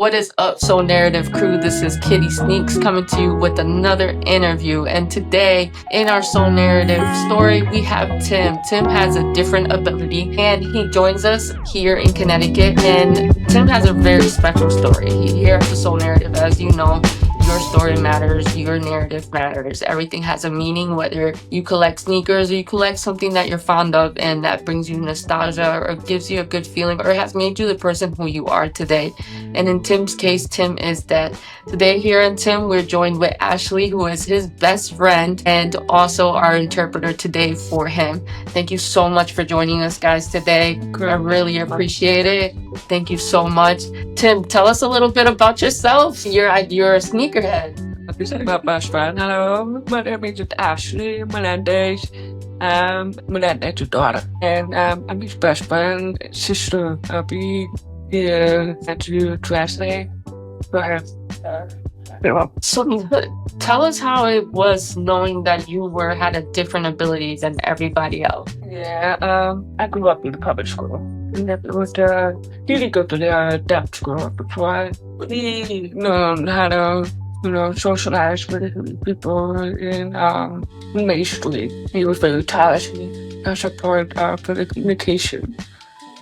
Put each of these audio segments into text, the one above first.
What is up, Soul Narrative crew? This is Kitty Sneaks coming to you with another interview. And today, in our Soul Narrative story, we have Tim. Tim has a different ability and he joins us here in Connecticut. And Tim has a very special story. Here at the Soul Narrative, as you know, your story matters, your narrative matters. Everything has a meaning, whether you collect sneakers or you collect something that you're fond of and that brings you nostalgia or gives you a good feeling or has made you the person who you are today. And in Tim's case, Tim is dead. Today here in Tim, we're joined with Ashley, who is his best friend and also our interpreter today for him. Thank you so much for joining us, guys, today. I really appreciate it. Thank you so much. Tim, tell us a little bit about yourself. You're a sneakerhead. This is my best friend. Hello, my name is Ashley Melendez. Melendez's daughter. And I'm his best friend, sister. I'll be here to translate for him. So tell us how it was knowing that you had a different ability than everybody else. Yeah, I grew up in the public school. And it was really go to the deaf school before I really learned how to socialize with people in Main Street. He was very talented as a part of the communication.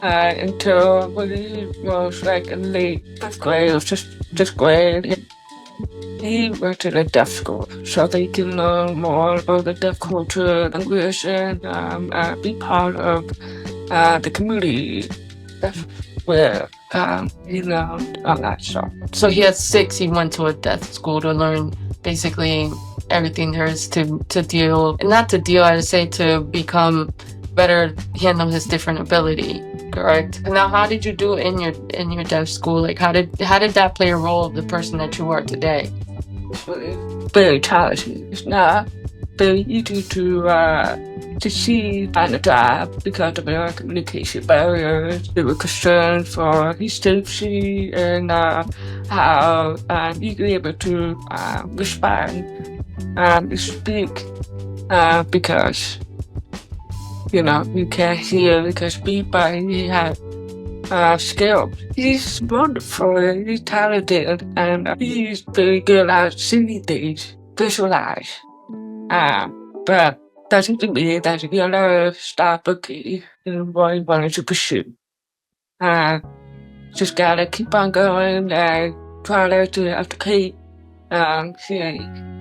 Until when he was like in late fifth grade or sixth grade, he went to the deaf school so they can learn more about the deaf culture, language, and be part of the community. That's where he learned all that stuff. So he had 6. He went to a deaf school to learn basically everything there is to deal, not to deal, I'd say to become better, handle his different ability. Correct. Now, how did you do in your deaf school? Like, how did that play a role of the person that you are today? It's very talented. It's not very easy to see find a job because of the communication barriers. They were concerned for his safety and how he's able to respond and speak because you can't hear, he can speak, but he has skills. He's wonderful, he's talented, and he's very good at seeing things, visualize. But doesn't mean that he'll never stop looking in what he wanted to pursue. Just gotta keep on going and try to educate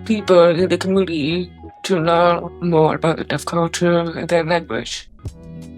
people in the community to learn more about the deaf culture and their language,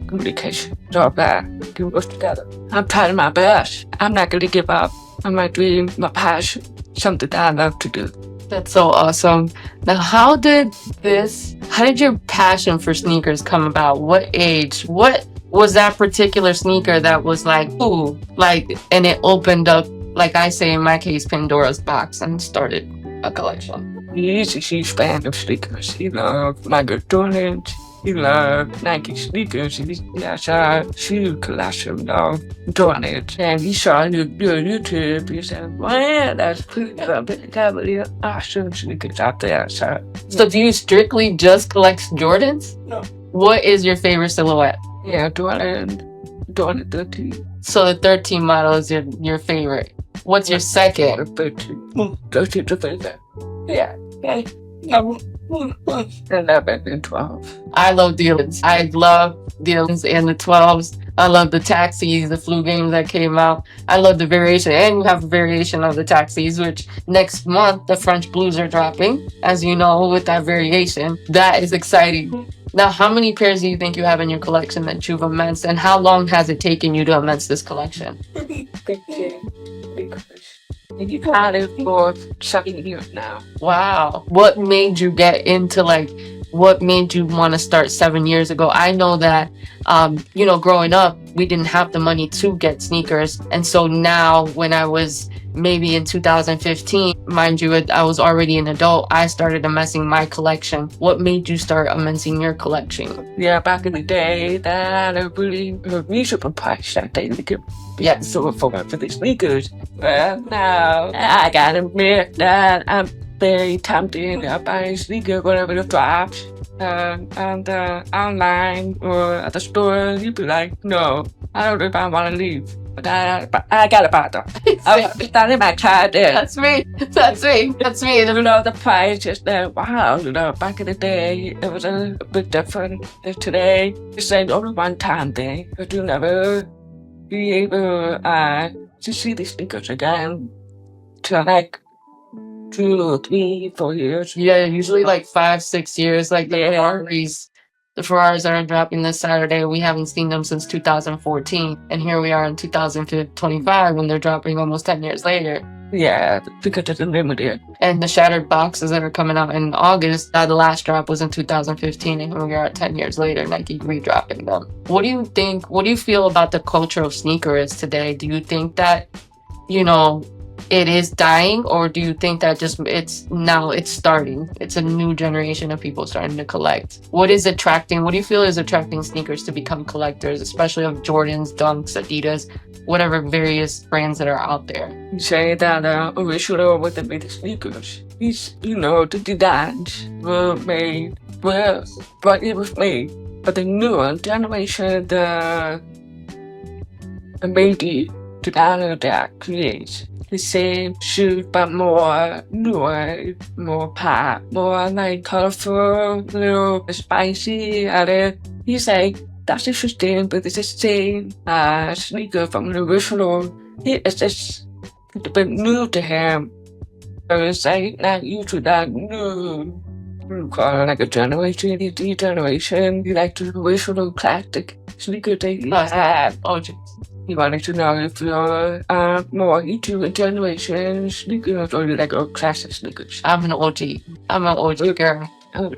communication, all that. Can work together. I'm trying my best. I'm not gonna give up on my dream, my passion, something that I love to do. That's so awesome. Now, how did your passion for sneakers come about? What age? What was that particular sneaker that was like, ooh, like, and it opened up, like I say in my case, Pandora's box and started a collection? He's a huge fan of sneakers. He loves Michael Jordan. He loves Nike sneakers. He has a shoe collection of Jordans. And he saw your YouTube. He said, "Wow, that's pretty good. They got really awesome sneakers out there." So do you strictly just collect Jordans? No. What is your favorite silhouette? Yeah, Jordan 13. So the 13 model is your favorite. What's your second? 13. 13 to 13. Yeah. Okay. 11 and 12. I love the 11s. I love the 11s and the 12s. I love the taxis, the flu games that came out. I love the variation. And you have a variation of the taxis, which next month the French Blues are dropping, as you know, with that variation. That is exciting. Now, how many pairs do you think you have in your collection that you've immersed, and how long has it taken you to immense this collection? You've had it for 7 years now. Wow. What made you get into what made you want to start 7 years ago? I know that, growing up, we didn't have the money to get sneakers. And so now when I was maybe in 2015, mind you, I was already an adult, I started amensing my collection. What made you start amensing your collection? Yeah, back in the day, that had a really reasonable price that they could so for the sneakers. Well, now I gotta admit that I'm very tempted to buy sneakers whenever it drops. And online or at the store, you'd be like, no, I don't know if I want to leave. But I got to buy them. I put that in my card there. That's me. That's me. That's me. You know, the price is that, wow, you know, back in the day, it was a bit different than today. It's like only one time thing, but you'll never be able to see these sneakers again till like 2, 3, 4 years. Yeah, usually like 5, 6 years. Like the Yeah. Ferraris. The Ferraris are dropping this Saturday. We haven't seen them since 2014. And here we are in 2025 when they're dropping almost 10 years later. Yeah, because it's limited. And the shattered boxes that are coming out in August, the last drop was in 2015, and here we are 10 years later, Nike redropping them. What do you think, what do you feel about the culture of sneakers today? Do you think that, you know, it is dying, or do you think that just it's starting? It's a new generation of people starting to collect. What do you feel is attracting sneakers to become collectors, especially of Jordans, Dunks, Adidas, whatever various brands that are out there? You say that originally with the made sneakers, these, you know, the designs were made, well, but it was made. But the newer generation, the maybe the designer that creates the same shoes, but more newer, more pop, more like colorful, little spicy. And then you say, that's interesting, but it's the same sneaker from the original. It's just a bit new to him. So it's like not used to that new. You call it like a generation, the generation. You like the original classic sneaker that you have. Oh, you wanted to know if you're more into a generation sneakers or you like classic sneakers. I'm an OG. I'm an OG girl. Oh,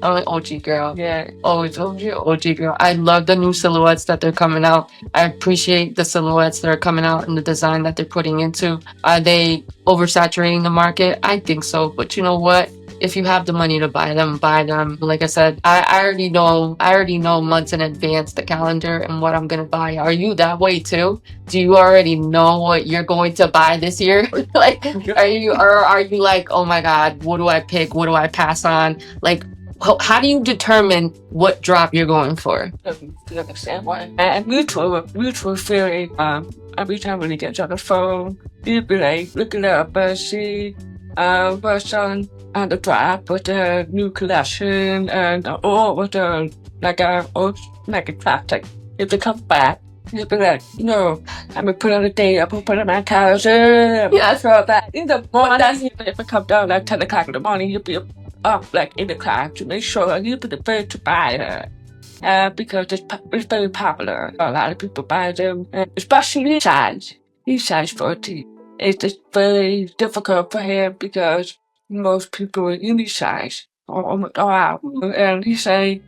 I'm an OG girl. yeah. Always OG girl. I love the new silhouettes that they're coming out. I appreciate the silhouettes that are coming out and the design that they're putting into. Are they oversaturating the market? I think so. But you know what? If you have the money to buy them, buy them. Like I said, I already know months in advance the calendar and what I'm gonna buy. Are you that way too? Do you already know what you're going to buy this year? Like, are you like, oh my God, what do I pick? What do I pass on? Like, how do you determine what drop you're going for? You understand why? And mutual feeling. Every time when he gets on the phone, he'll be like looking up and see what's on the drop with the new collection and with the like a classic. If they come back, he'll be like, no, I'm gonna put on a date, I'm gonna put on my calendar. Yeah, so that in the morning, if it come down like 10 o'clock in the morning, you'll be up like in the class to make sure you'll be the first to buy her. Because it's very popular. A lot of people buy them, especially size. He's size 14. It's just very difficult for him because most people in his size are out. And he say,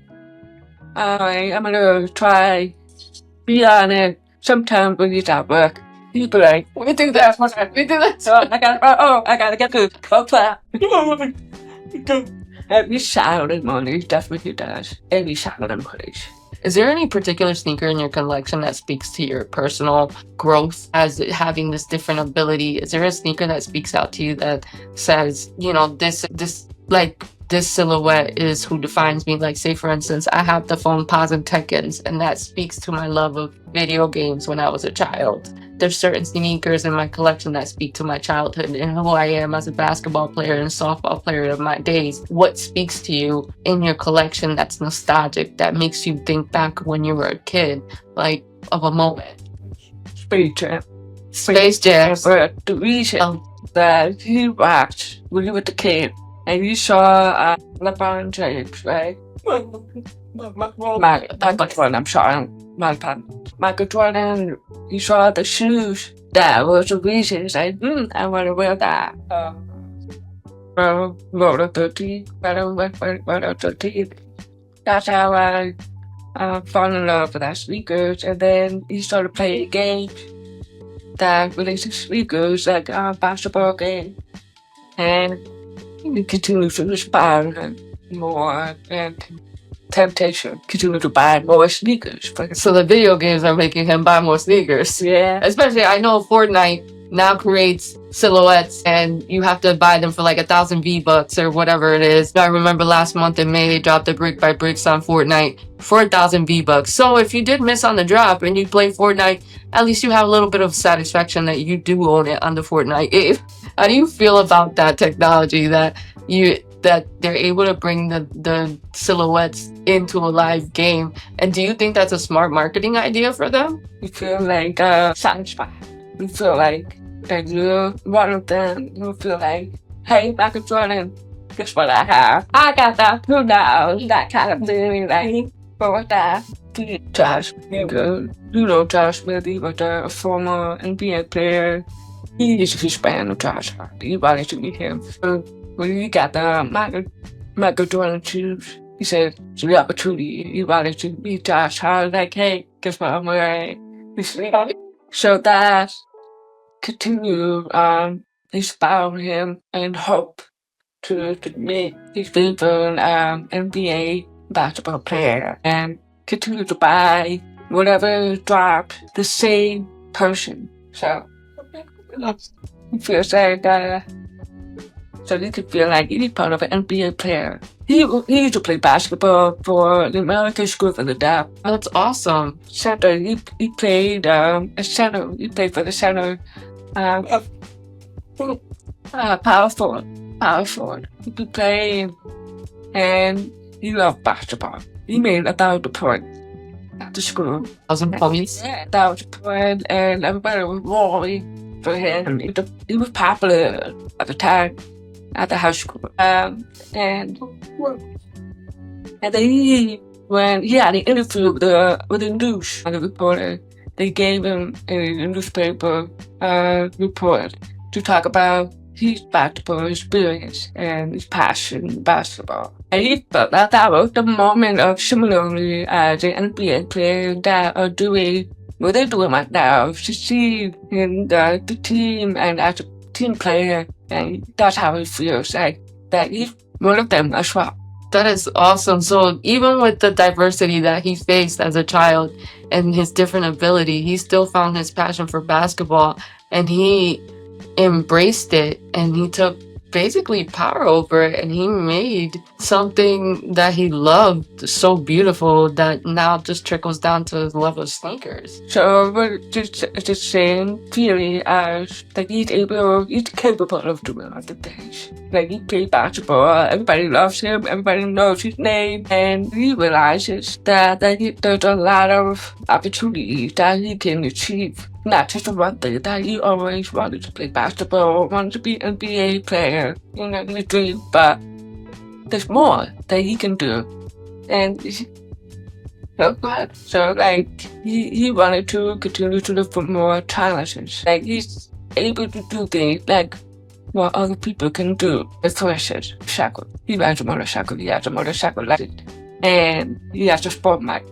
I'm gonna try be on it. Sometimes when he's at work, he'll be like, we do that. We do that. so I gotta get to every Saturday morning, he definitely does. Every Saturday morning. Is there any particular sneaker in your collection that speaks to your personal growth as having this different ability? Is there a sneaker that speaks out to you that says, you know, this silhouette is who defines me? Like, say for instance, I have the phone Paz and Tekkens, and that speaks to my love of video games when I was a child. There's certain sneakers in my collection that speak to my childhood and who I am as a basketball player and softball player of my days. What speaks to you in your collection that's nostalgic, that makes you think back when you were a kid, like of a moment? Space Jam. Space Jam. But the reason that he watched when he was a kid and you saw LeBron James, right? Michael Jordan, I'm sorry, Michael Jordan, he saw the shoes. That was the reason. He's like, I want to wear that. Roller 13, Roller 13. That's how I fell in love with that sneakers. And then he started playing games that relates to sneakers, like basketball game. And he continues to inspire more and temptation continue to buy more sneakers. So the video games are making him buy more sneakers. Yeah. Especially, I know Fortnite now creates silhouettes and you have to buy them for like 1,000 V-Bucks or whatever it is. I remember last month in May, they dropped the brick by bricks on Fortnite for 1,000 V-Bucks. So if you did miss on the drop and you play Fortnite, at least you have a little bit of satisfaction that you do own it on the Fortnite. How do you feel about that technology that they're able to bring the silhouettes into a live game? And do you think that's a smart marketing idea for them? You feel like satisfied. You feel like that you're one of them. You feel like, hey, Michael Jordan, guess what I have? I got that too now. That kind of thing, like, for that. Josh, Josh Willie was a former NBA player. He is Hispanic, Josh. You wanted to meet him. So when he got the Michael Jordan shoes, he said, it's the opportunity. You wanted to meet Josh. I was like, hey, guess what I'm wearing? So that continue inspire him and hope to make his favorite NBA basketball player and continue to buy whatever dropped the same person. So he feels like so he could feel like he's part of an NBA player. He used to play basketball for the American School for the Deaf. That's awesome. Center. He played a center. He played for the center. Power forward. He could play, and he loved basketball. He made 1,000 points at the school. 1,000 points? Yeah, 1,000 points, and everybody was roaring for him. He was popular at the time at the high school. And then when he had an interview with the news and the reporter, they gave him a newspaper report to talk about his basketball experience and his passion in basketball. And he felt that was the moment of similarly as the NBA players that are doing what they're doing right now, succeed in the team and as a team player. And that's how it feels like that he's one of them as well. That is awesome. So even with the diversity that he faced as a child and his different ability, he still found his passion for basketball and he embraced it and he took basically power over it and he made something that he loved so beautiful that now just trickles down to the level of sneakers. So we're just the same theory as that he's capable of doing other things. Like he plays basketball, everybody loves him, everybody knows his name, and he realizes that there's a lot of opportunities that he can achieve. Not just one thing that he always wanted to play basketball, wanted to be an NBA player, his dream, but there's more that he can do. And so like he wanted to continue to look for more challenges. Like he's able to do things like what other people can do. For instance, motorcycle. He rides a motorcycle, he has a motorcycle license, and he has a sport bike.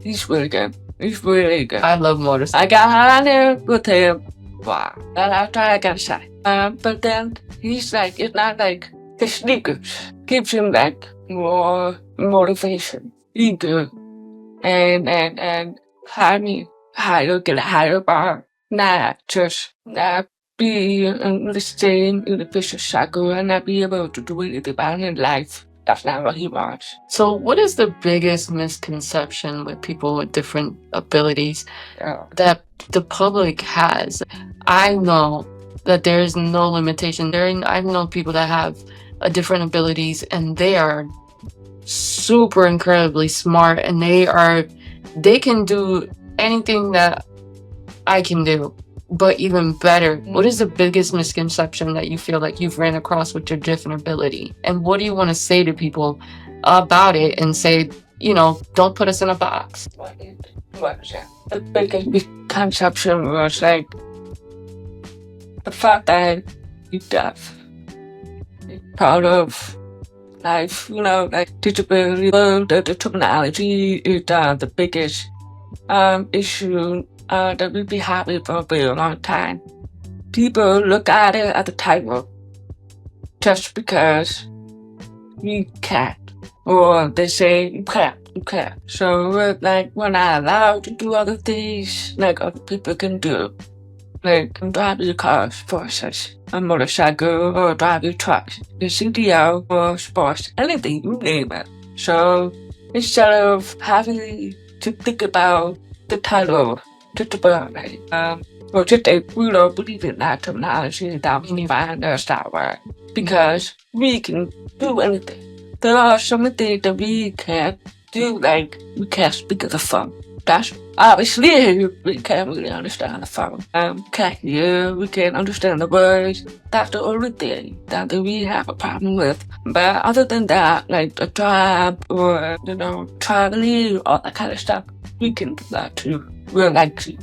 He's really good. He's really good. I love motorcycles. I got on there with him. Wow. And after I got shot. But then he's like, it's not like his sneakers gives him like more motivation. He do. And get a higher bar. Not just not be in the same in the vicious cycle and not be able to do anything about in life. That's not what he wants. So what is the biggest misconception with people with different abilities that the public has? I know that there is no limitation. I know people that have different abilities and they are super incredibly smart and they can do anything that I can do, but even better. What is the biggest misconception that you feel like you've ran across with your different ability? And what do you want to say to people about it and say, don't put us in a box? The biggest misconception was like the fact that you're deaf. Part of life, like disability, the terminology is the biggest issue that we'll be happy for a very long time. People look at it as a title just because you can't, or they say you can't. So like we're not allowed to do other things like other people can do. like driving cars, horses, a motorcycle, or driving trucks, the CDL or sports, anything, you name it. So instead of having to think about the title, just about it, or just we don't believe in that terminology that we find us that way because we can do anything. There are so many things that we can't do, like we can't speak on the phone. That's obviously we can't really understand the phone. Can't hear, we can't understand the words. That's the only thing that we have a problem with. But other than that, like a job or traveling, all that kind of stuff, we can do that too. We're like to.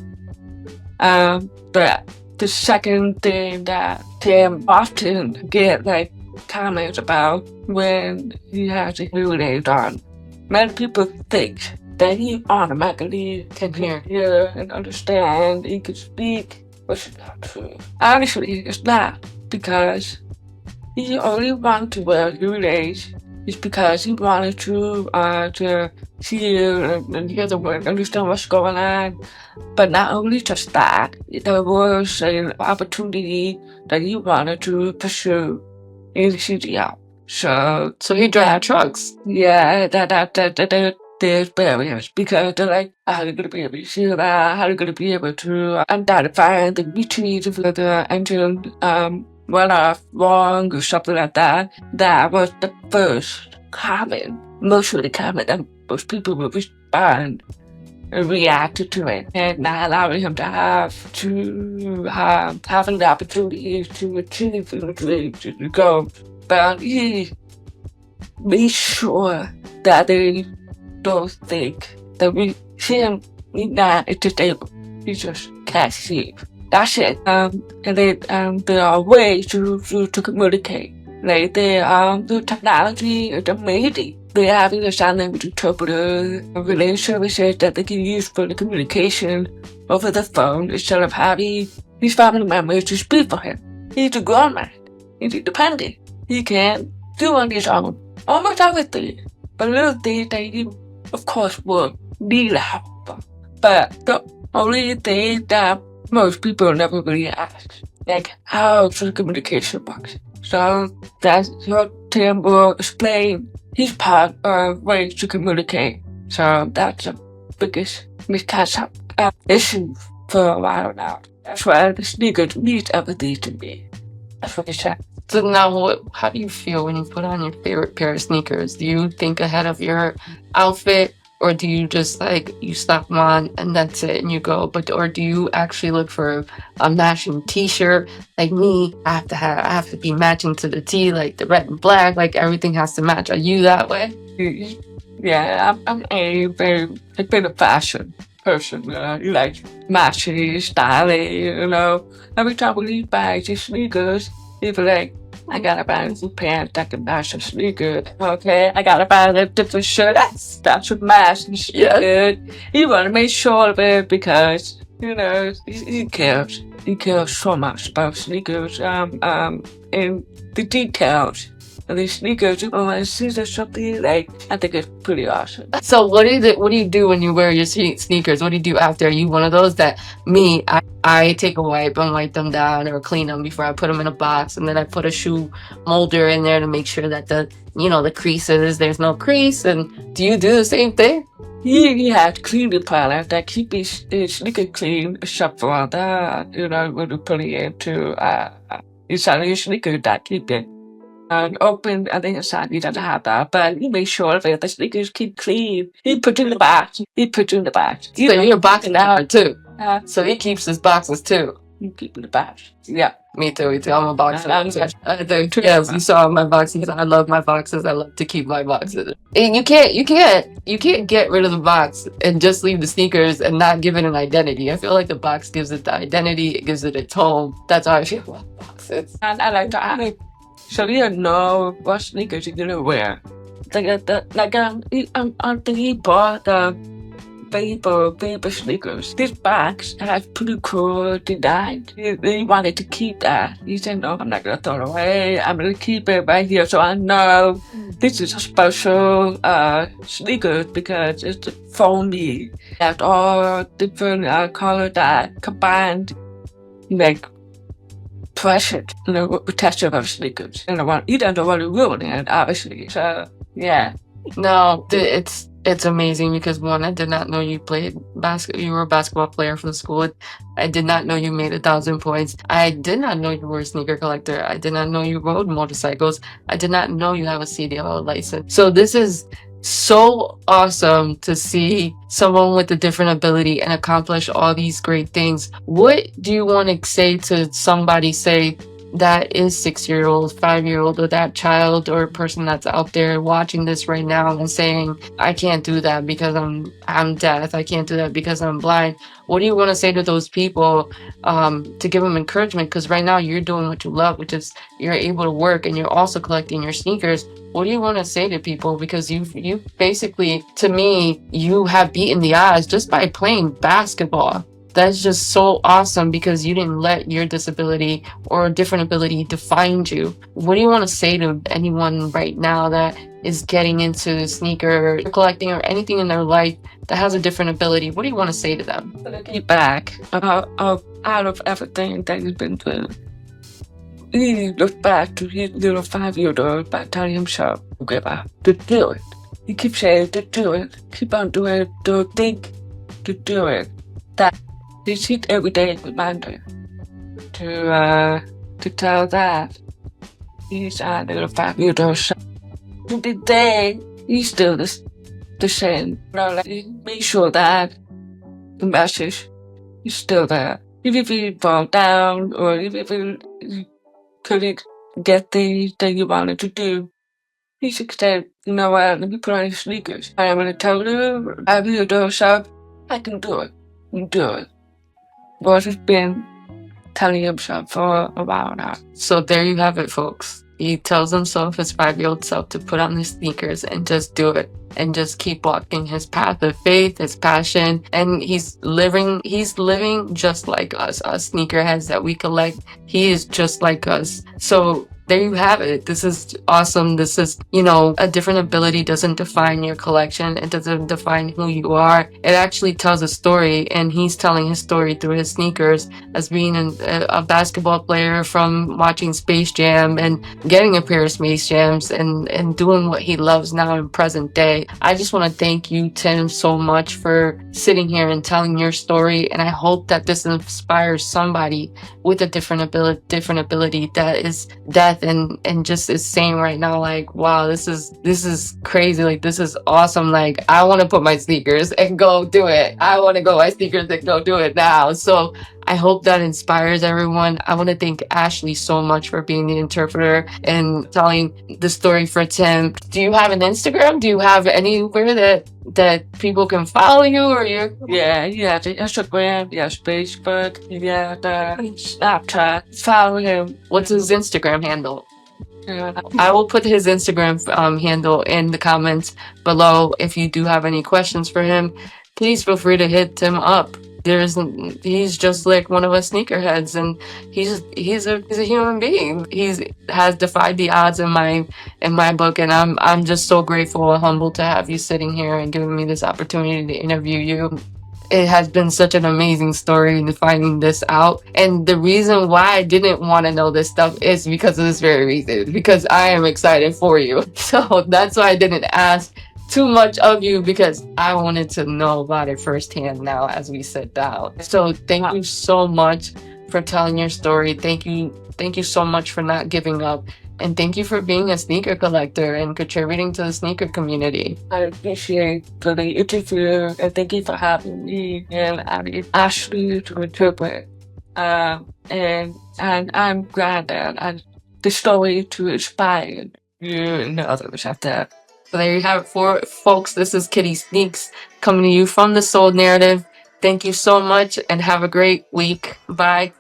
But the second thing that Tim often get like comments about when he has a hearing aid on, many people think that he automatically can hear and understand, he can speak, which is not true. Honestly, it's not, because he only wanted to wear hearing aids is because he wanted to hear and hear the word, understand what's going on. But not only just that, there was an opportunity that he wanted to pursue in the CDL. So he drive trucks. yeah, there's barriers because they're like, how are you going to be able to see that? How are you going to be able to identify the between the engine went off wrong or something like that? That was the first comment, most of the comment that most people would respond and reacted to it, and not allowing him to have having the opportunity to achieve the dreams and go. But he made sure that they don't think that we see him, he's not disabled. He just can't see. That's it. And then there are ways to communicate. Like the technology is amazing. They have a sign language interpreter, relay services that they can use for the communication over the phone instead of having his family members to speak for him. He's a grown man. He's independent. He can do on his own almost everything. But little things that he, of course, will need help. But the only thing that most people never really ask, like, how's the communication box? So that's what Tim will explain his part of ways to communicate. So that's the biggest misconception issue for a while now. That's why the sneakers means everything to me. That's what he said. So now, how do you feel when you put on your favorite pair of sneakers? Do you think ahead of your outfit, or do you just like you slap them on and that's it and you go? Or do you actually look for a matching T-shirt? Like me, I have to be matching to the T, like the red and black. Like everything has to match. Are you that way? Yeah, I'm a bit of fashion person. You like matching, styling. Every time we leave bags and sneakers, people like, I gotta buy new pants that can match the sneakers. Okay, I gotta buy a different shirt that should match the sneakers. He wanna make sure of it because he cares. He cares so much about sneakers. And the details of the sneakers. When I see something like, I think it's pretty awesome. So what do you do when you wear your sneakers? What do you do after? Are you one of those that me? I take a wipe and wipe them down or clean them before I put them in a box, and then I put a shoe molder in there to make sure that the creases, there's no crease. And do you do the same thing? He had cleaning products that keep his sneaker clean, except for that, when you put it into inside your sneaker that keep it open and the inside. He doesn't have that, but he makes sure that the sneakers keep clean. He put in the box. So you're boxing out too. So he keeps his boxes too. You keep in the box. Yeah. Me too. I'm a boxer. Yes, you saw my boxes. I love my boxes. I love to keep my boxes. And you can't get rid of the box and just leave the sneakers and not give it an identity. I feel like the box gives it the identity. It gives it its home. That's how I feel about boxes. And I like to so you don't know what sneakers you're gonna wear. He bought paper sneakers. This box has pretty cool design. He wanted to keep that. He said, no, I'm not gonna throw it away. I'm gonna keep it right here so I know this is a special sneakers because it's for me. That's all different colors that combined like pressure, protection of sneakers. And you don't want to ruin it, obviously. So yeah. No, it's amazing because one, I did not know you played basketball. You were a basketball player for the school. I did not know you made 1,000 points. I did not know you were a sneaker collector. I did not know you rode motorcycles. I did not know you have a CDL license. So this is so awesome to see someone with a different ability and accomplish all these great things. What do you want to say to somebody, say, that is 6-year-old, 5-year-old, or that child or person that's out there watching this right now and saying, I can't do that because I'm deaf. I can't do that because I'm blind. What do you want to say to those people to give them encouragement? Because right now you're doing what you love, which is you're able to work and you're also collecting your sneakers. What do you want to say to people? Because you basically, to me, you have beaten the odds just by playing basketball. That's just so awesome because you didn't let your disability or a different ability define you. What do you want to say to anyone right now that is getting into sneaker collecting or anything in their life that has a different ability? What do you want to say to them? Looking back out of everything that he's been through, he looked back to his little 5-year-old by telling himself to give up, to do it. He keeps saying to do it, keep on doing it, to think, to do it. That is his everyday reminder to tell that he's a little 5-year-old son. To the day, he's still the same. Make sure that the message is still there. Even if you fall down or even if you couldn't get things that you wanted to do, you should say, you know what, let me put on these sneakers. I'm going to tell you, I'll be a door shop, I can do it. You do it. Boss has been telling himself for a while now. So there you have it, folks. He tells himself, his 5-year-old self, to put on his sneakers and just do it and just keep walking his path of faith, his passion. And he's living just like us sneakerheads that we collect. He is just like us. So there you have it. This is awesome. This is, a different ability doesn't define your collection. It doesn't define who you are. It actually tells a story, and he's telling his story through his sneakers as being a basketball player from watching Space Jam and getting a pair of Space Jams and doing what he loves now in present day. I just want to thank you, Tim, so much for sitting here and telling your story, and I hope that this inspires somebody with a different ability that is deaf and just is saying right now, like, wow, this is crazy, like, this is awesome, like, I want to put my sneakers and go do it. I want to go my sneakers and go do it now. So I hope that inspires everyone. I want to thank Ashley so much for being the interpreter and telling the story for Tim. Do you have an Instagram? Do you have anywhere that people can follow you, or you? Yeah, the Instagram, Facebook, the Snapchat. Follow him. What's his Instagram handle? I will put his Instagram handle in the comments below. If you do have any questions for him, please feel free to hit him up. He's just like one of us sneakerheads, and he's a human being. Has defied the odds in my book, and I'm just so grateful and humbled to have you sitting here and giving me this opportunity to interview you. It has been such an amazing story in finding this out. And the reason why I didn't want to know this stuff is because of this very reason, because I am excited for you. So that's why I didn't ask too much of you, because I wanted to know about it firsthand now as we sit down. So thank you so much for telling your story. Thank you so much for not giving up. And thank you for being a sneaker collector and contributing to the sneaker community. I appreciate the interview, and thank you for having me. And I asked you to interpret. And I'm glad that the story to inspire you and the others out there. So there you have it, for folks. This is Kitty Sneaks coming to you from the Soul Narrative. Thank you so much and have a great week. Bye.